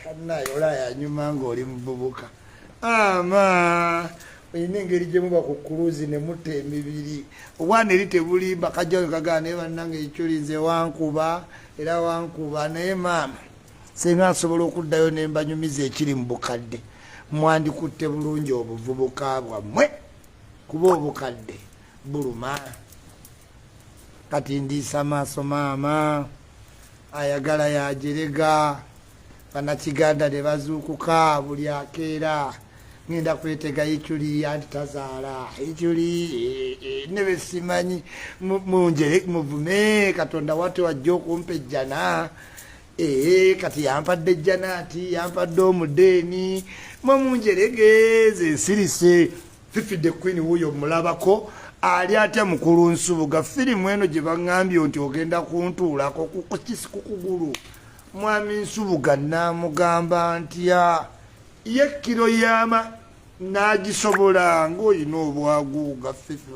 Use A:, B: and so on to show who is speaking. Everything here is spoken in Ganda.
A: kanayola yanyuma ng'oli mububuka ama oyina engeri gye muba ku kuluzi ne mutta emibiri obwana eri tebulimba kajja kagaa naye bannange ekyulinze wankuba era wankuba naye maama singa nsobola okuddayo ne mbanyumiza ekiri mu bukadde mwandikutte bulungi obuvubuka bwammwe kuba obukadde buluma kati ndiisa maaso maama ayagala yajerega banakiganda ne bazuukuka buli akeera ngenda kwetega ikyuli anti tazaala ikyuli ne besimanyi munjere muvume katonda wate wajja okumpa ejjana kati yampadde ejjana ati yampadde omudeeni mwe munjeregeze nsirise Fifi the Queen wuyo mulabako ali atya mukulu nsubuga firimu eno gye baŋŋambye nti ogenda kuntuulako kukisi kukugulu mwami nsubuga namugamba ntya ye kiro yama nagisobola ng'olina obwaguuga Fifi